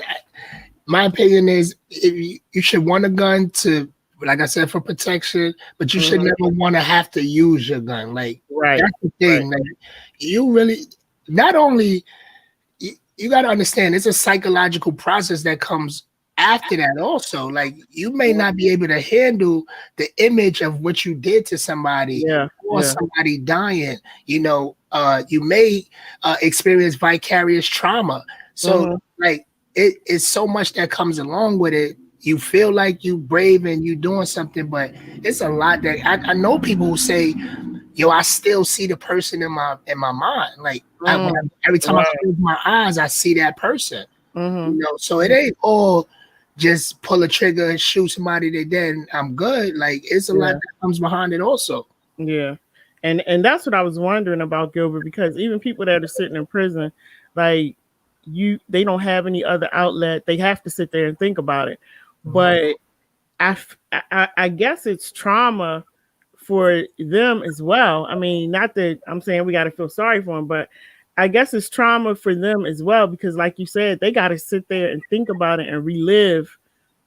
my opinion is you should want a gun to, like I said, for protection, but you should never want to have to use your gun. Like, that's the thing. Like, you really, not only, you got to understand, it's a psychological process that comes after that also. Like, you may not be able to handle the image of what you did to somebody or somebody dying. You may experience vicarious trauma. So, like, it's so much that comes along with it. You feel like you brave and you doing something, but it's a lot that I know people who say, yo, I still see the person in my mind. Like every time I close my eyes, I see that person. So it ain't all just pull a trigger and shoot somebody, they dead and I'm good. Like, it's a lot that comes behind it also. Yeah. And that's what I was wondering about, Gilbert, because even people that are sitting in prison, like they don't have any other outlet. They have to sit there and think about it. But I guess it's trauma for them as well. I mean, not that I'm saying we got to feel sorry for them, but I guess it's trauma for them as well, because like you said, they got to sit there and think about it and relive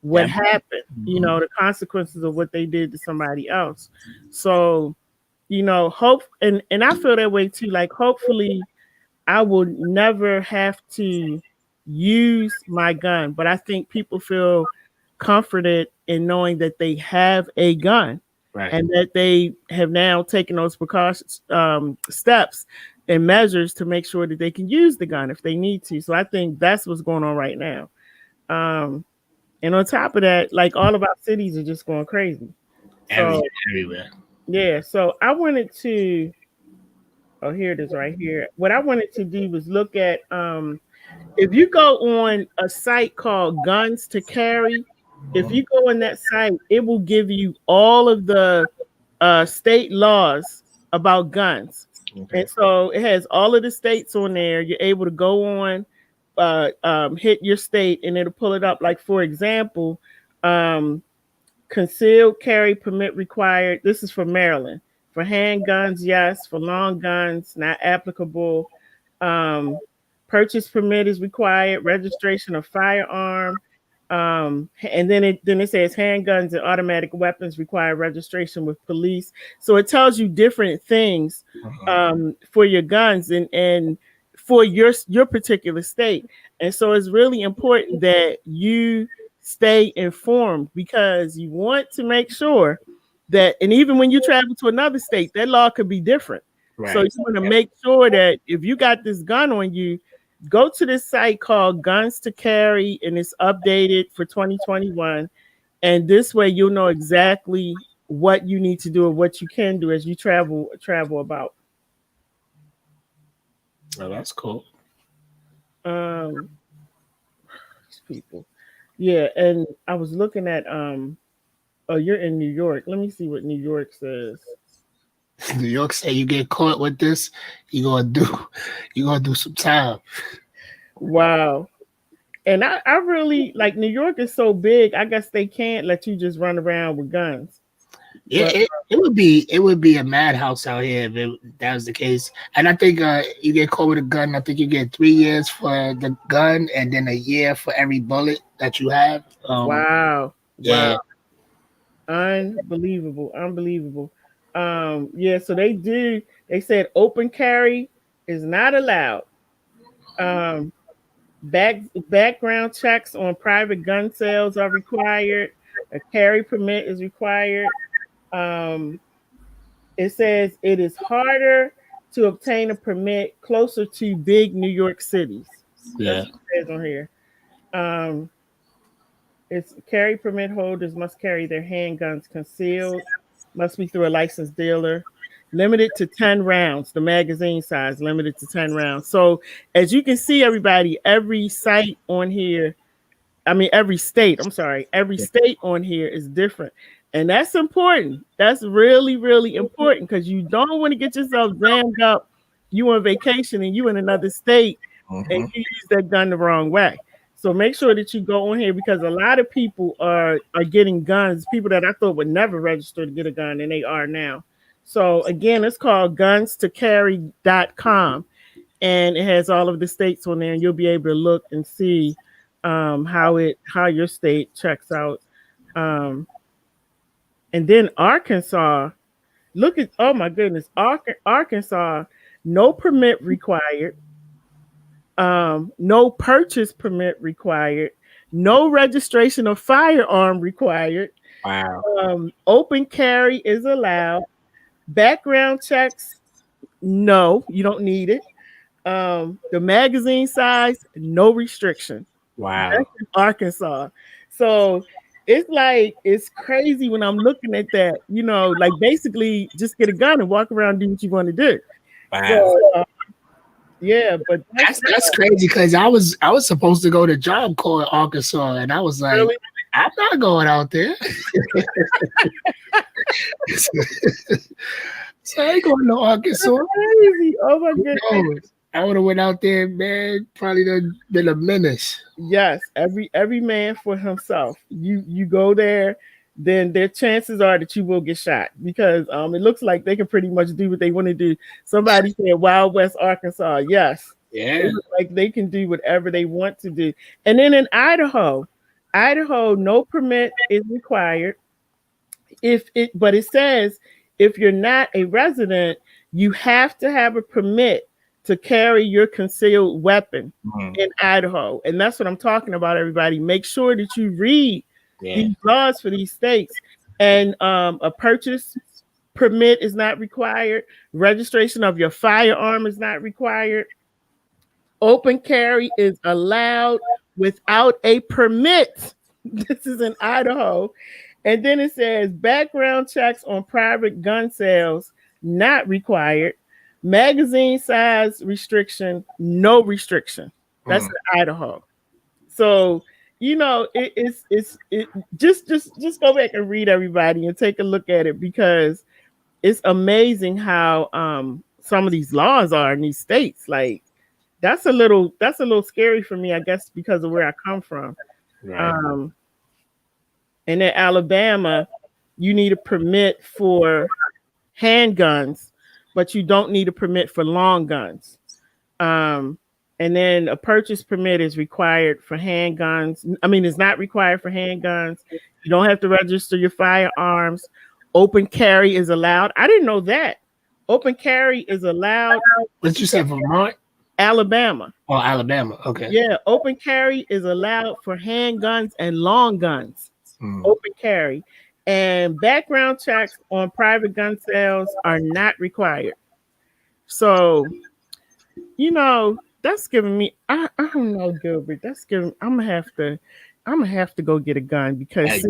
what happened, the consequences of what they did to somebody else. So, hope, and I feel that way too. Like, hopefully I will never have to use my gun, but I think people feel comforted in knowing that they have a gun. And that they have now taken those precautions, steps and measures to make sure that they can use the gun if they need to. So I think that's what's going on right now. And on top of that, like, all of our cities are just going crazy. Everywhere. Yeah. So I wanted to, here it is right here. What I wanted to do was look at, if you go on a site called Guns to Carry, if you go on that site, it will give you all of the state laws about guns. And so it has all of the states on there. You're able to go on, hit your state, and it'll pull it up. Like, for example, concealed carry permit required. This is for Maryland. For handguns, yes. For long guns, not applicable. Purchase permit is required. Registration of firearm. And then it says handguns and automatic weapons require registration with police. So it tells you different things for your guns and for your particular state. And so it's really important that you stay informed, because you want to make sure that, and even when you travel to another state, that law could be different. So you want to make sure that if you got this gun on you, go to this site called Guns to Carry, and it's updated for 2021. And this way you'll know exactly what you need to do or what you can do as you travel about. Oh, that's cool. People. Yeah, and I was looking at you're in New York. Let me see what New York says. New York say you get caught with this, you're gonna do some time. Wow. And I really, like, New York is so big, I guess they can't let you just run around with guns. Yeah, it would be a madhouse out here if that was the case. And I think you get caught with a gun, I think you get 3 years for the gun and then a year for every bullet that you have. Wow. Yeah. Wow. Unbelievable. Yeah, so they said open carry is not allowed. Background checks on private gun sales are required. A carry permit is required. It says it is harder to obtain a permit closer to big New York cities. Yeah. That's what it says on here. It's carry permit holders must carry their handguns concealed, must be through a licensed dealer. limited to 10 rounds. The magazine size limited to 10 rounds. So as you can see, everybody, every site on here, every state on here is different. And that's important. That's really, really important because you don't want to get yourself jammed up. You on vacation and you in another state and you use that gun the wrong way. So make sure that you go on here because a lot of people are getting guns, people that I thought would never register to get a gun, and they are now. So again, it's called gunstocarry.com, and it has all of the states on there, and you'll be able to look and see how your state checks out. And then Arkansas, oh my goodness, Arkansas, no permit required. No purchase permit required, no registration of firearm required. Wow. Open carry is allowed. Background checks, no, you don't need it. The magazine size, no restriction. Wow. That's in Arkansas. So it's crazy when I'm looking at that, like basically just get a gun and walk around and do what you want to do. Wow. So, yeah, but that's crazy because I was supposed to go to Job Corps in Arkansas, and I was like, really? I'm not going out there. So I ain't going to Arkansas. That's crazy. Oh my goodness. No, I would have went out there, man. Probably been a menace. Yes, every man for himself. You go there, then their chances are that you will get shot because it looks like they can pretty much do what they want to do. Somebody said Wild West Arkansas. Yes. Yeah. Like they can do whatever they want to do. And then in Idaho, no permit is required. But it says if you're not a resident, you have to have a permit to carry your concealed weapon in Idaho. And that's what I'm talking about, everybody. Make sure that you read these laws for these states. And a purchase permit is not required. Registration of your firearm is not required. Open carry is allowed without a permit. This is in Idaho. And then it says background checks on private gun sales not required. Magazine size restriction, no restriction. That's in Idaho. So just go back and read, everybody, and take a look at it because it's amazing how some of these laws are in these states. Like that's a little scary for me, I guess, because of where I come from. Right. And in Alabama, you need a permit for handguns, but you don't need a permit for long guns. And then a purchase permit is required for handguns. It's not required for handguns. You don't have to register your firearms. Open carry is allowed. I didn't know that. Open carry is allowed. What did you say, Vermont? Alabama. Oh, Alabama. Okay. Yeah, open carry is allowed for handguns and long guns. Open carry. And background checks on private gun sales are not required. So, that's giving me I don't know, Gilbert. That's giving I'm gonna have to go get a gun because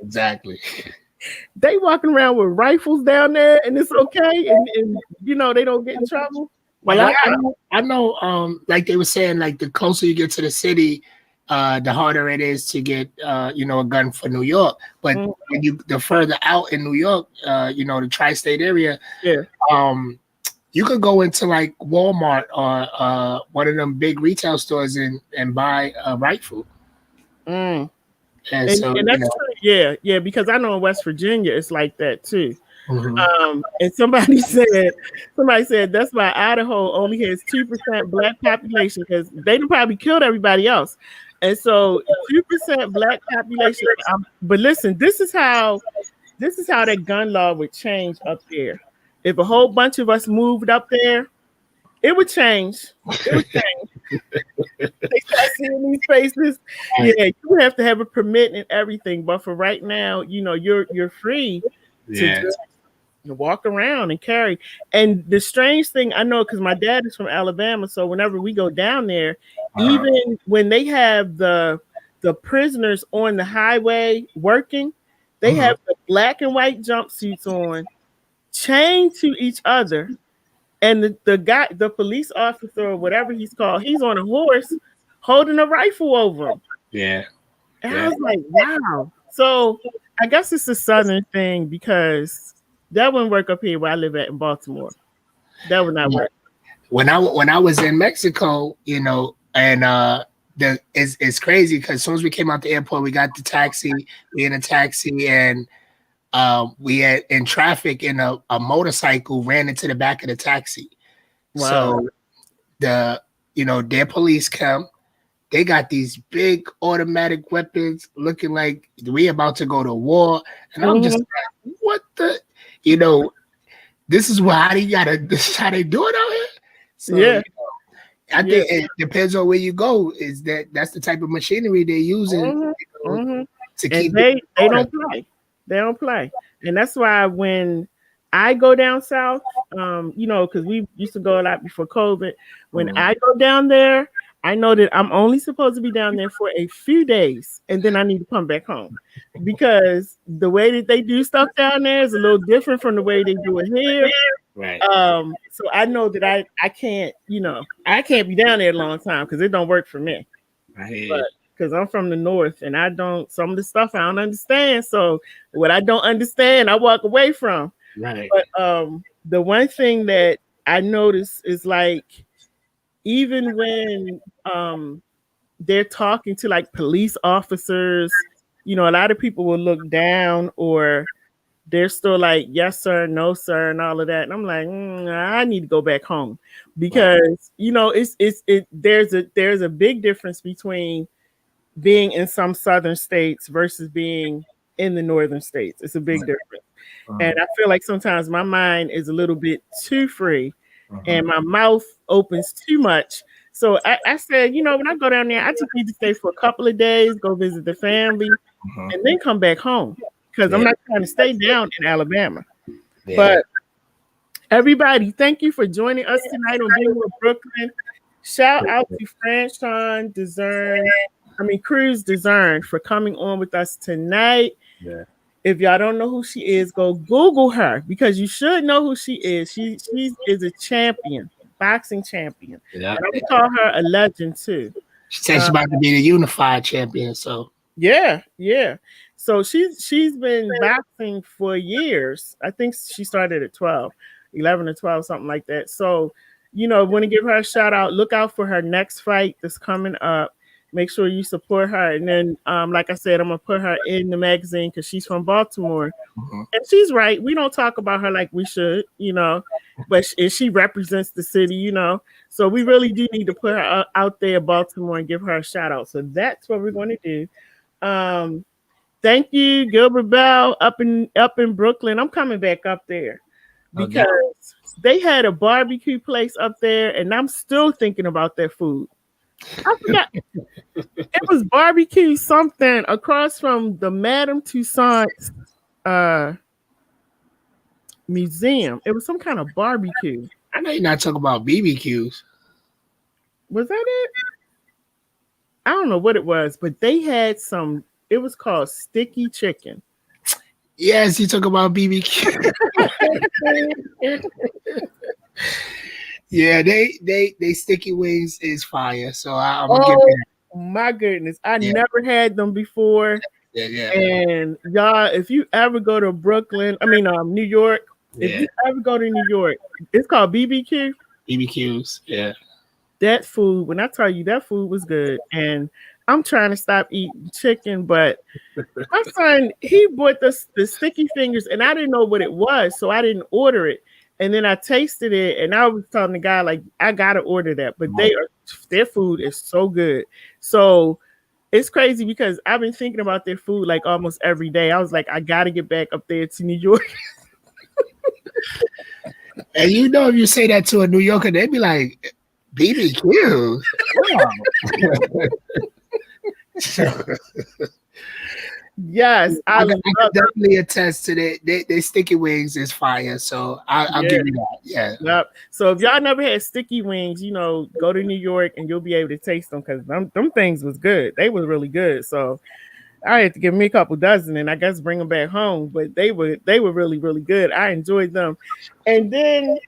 exactly. They walking around with rifles down there and it's okay and they don't get in trouble. Well, I know like they were saying, like the closer you get to the city, the harder it is to get a gun for New York. But when the further out in New York, the tri-state area, you could go into like Walmart or one of them big retail stores and buy a rifle. And that's true. Yeah, because I know in West Virginia it's like that too. And somebody said that's why Idaho only has 2% black population because they probably killed everybody else. And so 2% black population. But listen, this is how that gun law would change up there. If a whole bunch of us moved up there, it would change. They start seeing these faces. Yeah, you would have to have a permit and everything. But for right now, you're free to just walk around and carry. And the strange thing, I know because my dad is from Alabama, so whenever we go down there, even when they have the prisoners on the highway working, they have the black and white jumpsuits on chained to each other, and the guy, the police officer or whatever he's called, he's on a horse holding a rifle over him. Yeah. And I was like, wow. So I guess it's a southern thing because that wouldn't work up here where I live at in Baltimore. That would not work. When I was in Mexico, you know, and it's crazy because as soon as we came out the airport, we got the taxi, we in a taxi, and we had in traffic, and a motorcycle ran into the back of the taxi. Wow. So their police come. They got these big automatic weapons looking like we about to go to war. And I'm just like, what the, this is this is how they do it out here. So, yeah. I think it depends on where you go. That's the type of machinery they're using to keep. They don't play. They don't play. And that's why when I go down south, because we used to go a lot before COVID. When I go down there, I know that I'm only supposed to be down there for a few days, and then I need to come back home because the way that they do stuff down there is a little different from the way they do it here. Right. So I know that I can't, I can't be down there a long time because it don't work for me. Right. But because I'm from the north and some of the stuff I don't understand. So what I don't understand, I walk away from. Right. But the one thing that I notice is like, even when they're talking to like police officers, a lot of people will look down or they're still like, yes, sir, no, sir, and all of that. And I'm like, I need to go back home because, there's a big difference between being in some southern states versus being in the northern states. It's a big difference. And I feel like sometimes my mind is a little bit too free and my mouth opens too much. So I said, when I go down there, I just need to stay for a couple of days, go visit the family, and then come back home because I'm not trying to stay down in Alabama. Yeah. But everybody, thank you for joining us tonight on BMore Brooklyn. Shout out to Franchón Crews-Dezurn for coming on with us tonight. Yeah. If y'all don't know who she is, go Google her because you should know who she is. She is a champion, boxing champion. Yeah. And I would call her a legend too. She said she's about to be the unified champion. So yeah. So she's been boxing for years. I think she started at 11 or 12, something like that. So, want to give her a shout out. Look out for her next fight that's coming up. Make sure you support her. And then, like I said, I'm going to put her in the magazine because she's from Baltimore. And she's right. We don't talk about her like we should, but she represents the city, So we really do need to put her out there in Baltimore and give her a shout out. So that's what we're going to do. Thank you, Gilbert Bell, up in Brooklyn. I'm coming back up there because they had a barbecue place up there, and I'm still thinking about their food. I forgot. It was barbecue something across from the Madame Tussauds museum. It was some kind of barbecue. I know you're not talking about BBQs. Was that it? I don't know what it was, but they had some. It was called sticky chicken. Yes, you talk about BBQ. Yeah, they sticky wings is fire. So I'm gonna give that. My goodness, I never had them before. Yeah. And y'all, if you ever go to New York, if you ever go to New York, it's called BBQ. BBQs, yeah. That food, when I tell you that food was good, and I'm trying to stop eating chicken, but my son, he bought the sticky fingers, and I didn't know what it was, so I didn't order it. And then I tasted it, and I was telling the guy, like, I gotta order that. But their food is so good. So it's crazy because I've been thinking about their food like almost every day. I was like, I gotta get back up there to New York. And if you say that to a New Yorker, they'd be like, BBQ. Wow. Yes, I can definitely attest to that. They sticky wings is fire, so I'll give you that. Yeah. Yep. So if y'all never had sticky wings, go to New York and you'll be able to taste them because them things was good. They was really good. So I had to give me a couple dozen and I guess bring them back home. But they were really, really good. I enjoyed them. And then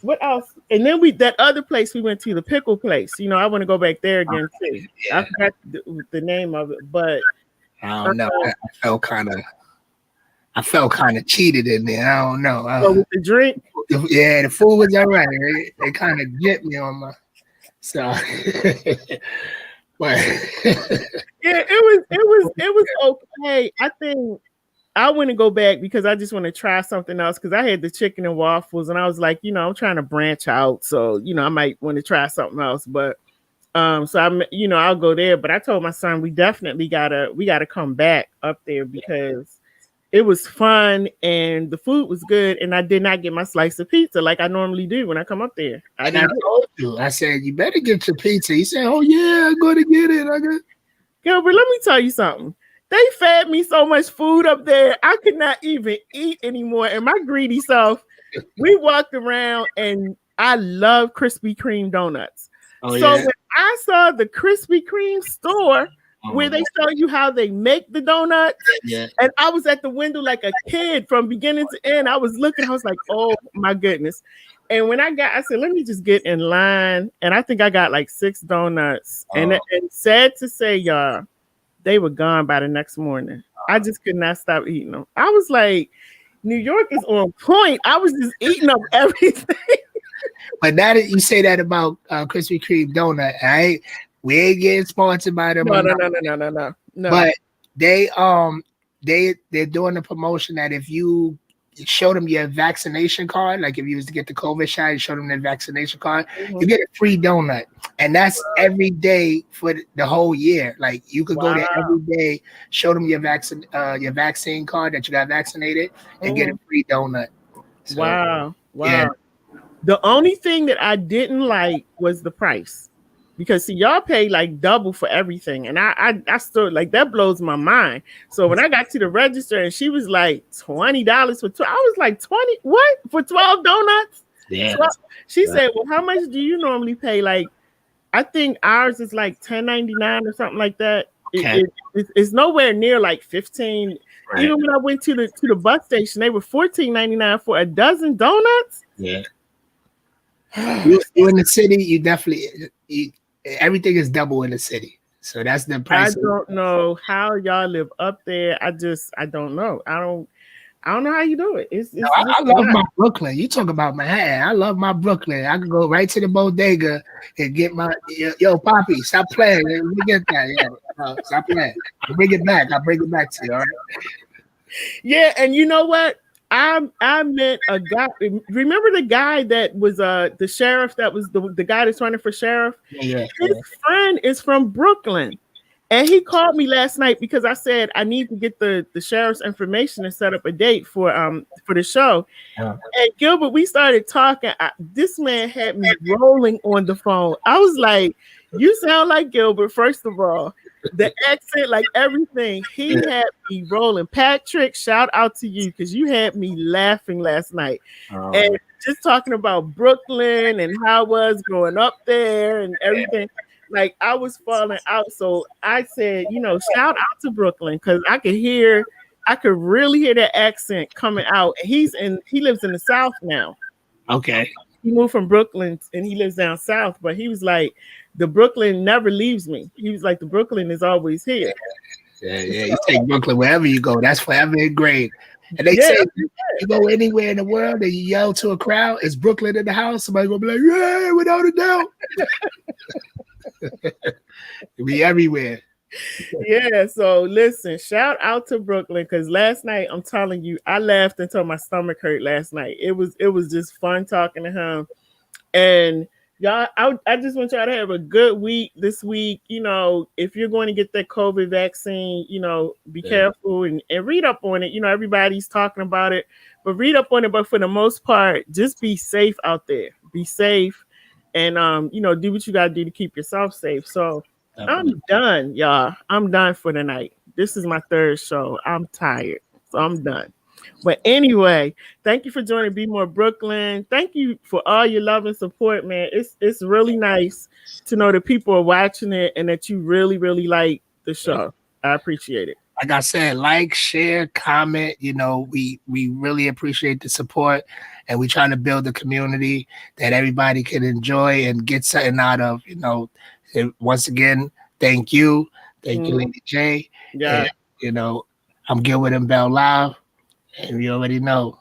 what else? And then that other place we went to, the pickle place. You know, I want to go back there again too. Yeah. I forgot the name of it, but I don't know. I felt kind of cheated in there. I don't know. With the drink. Yeah, the food was all right. They kind of jipped me on my. So, but yeah, it was okay. I think I want to go back because I just want to try something else because I had the chicken and waffles and I was like, you know, I'm trying to branch out, so you know, I might want to try something else. But so I'm, you know, I'll go there. But I told my son we definitely gotta come back up there because it was fun and the food was good, and I did not get my slice of pizza like I normally do when I come up there. I told you, I said you better get your pizza. He said, "Oh yeah, I'm going to get it." Gilbert, let me tell you something. They fed me so much food up there, I could not even eat anymore. And my greedy self, we walked around, and I love Krispy Kreme donuts. So when I saw the Krispy Kreme store where they show you how they make the donuts, and I was at the window like a kid from beginning to end. I was looking, I was like, oh my goodness. And when I said, let me just get in line. And I think I got like 6 donuts. And sad to say, y'all, they were gone by the next morning. I just could not stop eating them. I was like, New York is on point. I was just eating up everything. But now that you say that about Krispy Kreme donut, we ain't getting sponsored by them. No. But they're doing a promotion that if you show them your vaccination card, like if you was to get the COVID shot, you show them their vaccination card, you get a free donut. And that's every day for the whole year. Like you could go there every day, show them your vaccine card that you got vaccinated, and get a free donut. So, wow. Yeah. The only thing that I didn't like was the price. Because see, y'all pay like double for everything. And I still like that blows my mind. So when I got to the register and she was like $20 for 12, I was like, 20 what? For 12 donuts? Yeah. 12? She said, well, how much do you normally pay? Like, I think ours is like $10.99 or something like that. Okay. It's nowhere near like 15. Right. Even when I went to the bus station, they were $14.99 for a dozen donuts. Yeah. You in the city, you definitely everything is double in the city. So that's the price. I don't know how y'all live up there. I don't know. I don't know how you do it. I love my Brooklyn. You talk about Majerr. I love my Brooklyn. I can go right to the bodega and get my Poppy. Stop playing. Let me get that. Stop playing. I'll bring it back to you. All right. Yeah, and you know what? I met a guy. Remember the guy that was the sheriff? That was the guy that's running for sheriff. Yeah. His friend is from Brooklyn, and he called me last night because I said I need to get the sheriff's information and set up a date for the show. Yeah. And Gilbert, we started talking. This man had me rolling on the phone. I was like, "You sound like Gilbert." First of all, the accent, like everything, he had me rolling. Patrick, shout out to you because you had me laughing last night. And just talking about Brooklyn and how it was growing up there and everything. Like I was falling out. So I said, shout out to Brooklyn because I could really hear that accent coming out. And he lives in the South now. Okay. He moved from Brooklyn and he lives down south, but he was like, the Brooklyn never leaves me. He was like, the Brooklyn is always here. Yeah. You take Brooklyn wherever you go. That's forever engraved. And they say you go anywhere in the world and you yell to a crowd, it's Brooklyn in the house. Somebody gonna be like, yeah, without a doubt. It'll be everywhere. Yeah, so listen, shout out to Brooklyn because last night I'm telling you, I laughed until my stomach hurt last night. It was just fun talking to him. And y'all, I just want y'all to have a good week this week. If you're going to get that COVID vaccine, be careful and read up on it. Everybody's talking about it, but read up on it. But for the most part, just be safe out there. Be safe and, do what you got to do to keep yourself safe. So I'm done, y'all. I'm done for the night. This is my third show. I'm tired, so I'm done. But anyway, thank you for joining BMore Brooklyn. Thank you for all your love and support, man. It's really nice to know that people are watching it and that you really, really like the show. I appreciate it. Like I said, like, share, comment. You know, we really appreciate the support, and we trying to build a community that everybody can enjoy and get something out of. You know, and once again, thank you, Lady J. Yeah, And, you know, I'm Gilbert and Bell Live, and you already know.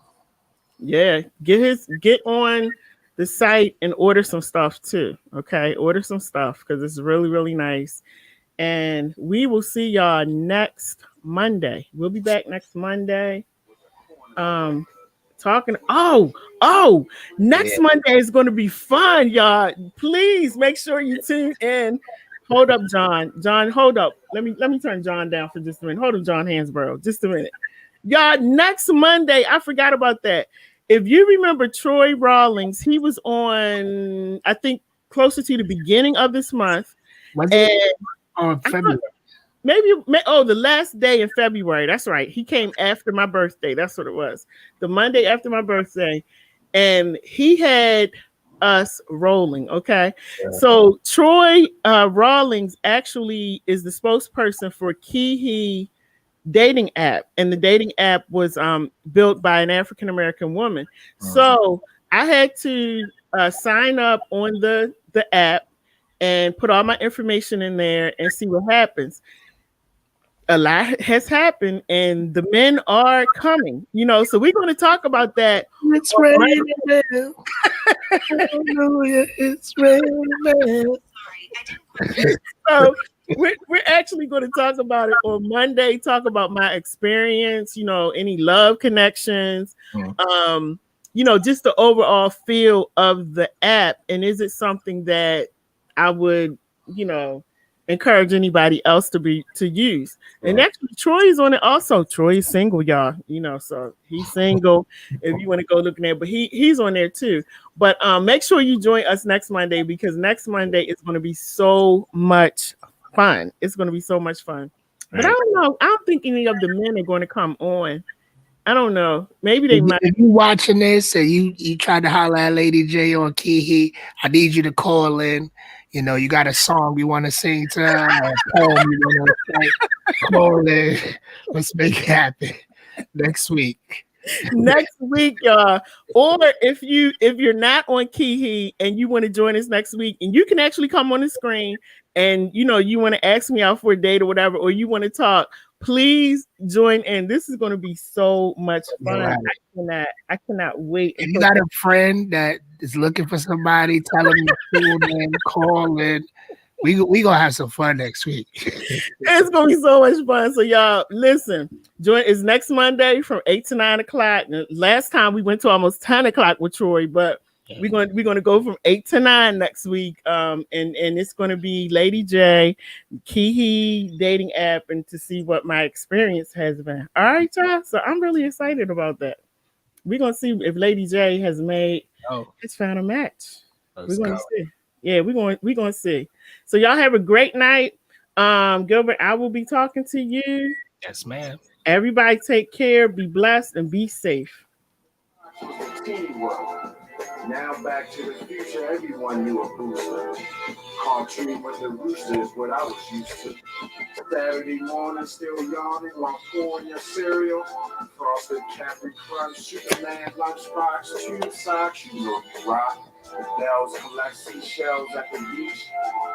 yeah. Get on the site and order some stuff too. Okay, order some stuff because it's really really nice. And we will see y'all next Monday. We'll be back next Monday. Talking. Next Monday is going to be fun, y'all. Please make sure you tune in. Hold up, John. John, hold up. Let me turn John down for just a minute. Hold up, John Hansborough. Just a minute. Y'all, next Monday, I forgot about that. If you remember Troy Rawlings, he was on, I think, closer to the beginning of this month. On February. The last day in February. That's right. He came after my birthday. That's what it was. The Monday after my birthday. And he had us rolling. Okay. Yeah. So Troy Rawlings actually is the spokesperson for Kihi dating app. And the dating app was built by an African-American woman. So I had to sign up on the app and put all my information in there and see what happens. A lot has happened and the men are coming, you know, so we're going to talk about that. It's ready now. Hallelujah, it's ready now. So we're actually going to talk about it on Monday, talk about my experience, you know, any love connections, you know, just the overall feel of the app. And is it something that I would, you know, encourage anybody else to use? And actually Troy is on it also. Troy is single, y'all, you know, so he's single if you want to go looking there, but he's on there too. But make sure you join us next Monday, because next Monday is going to be so much fun. It's going to be so much fun. But I don't know. I don't think any of the men are going to come on. I don't know. Maybe they might. If you watching this and you try to holler at Lady J or Kihi, I need you to call in. You know, you got a song you want to sing to her, or a poem you want to say. Call in. Let's make it happen next week. Next week, y'all. Or if you're not on Kihi and you want to join us next week, and you can actually come on the screen and you know you want to ask me out for a date or whatever, or you want to talk, please join in. This is going to be so much fun. Right. I cannot wait. If you got a friend that is looking for somebody, tell them to tune in, call in. We gonna have some fun next week. It's gonna be so much fun. So y'all listen, join is next Monday from 8 to 9 o'clock. Last time we went to almost 10 o'clock with Troy, but we're gonna go from 8 to 9 next week. And it's gonna be Lady J, Kihi dating app, and to see what my experience has been. All right, y'all. So I'm really excited about that. We're gonna see if Lady J has found a match. We're gonna see. Yeah, we're going to see. So y'all have a great night. Gilbert, I will be talking to you. Yes, ma'am. Everybody take care, be blessed, and be safe. Teamwork. Now back to the future, everyone knew a booster. Cartoon with the rooster is what I was used to. Saturday morning, still yawning while pouring your cereal. Frosted Capri Crunch, Superman lunchbox, tube socks, you know you rock. Bells collect seashells at the beach.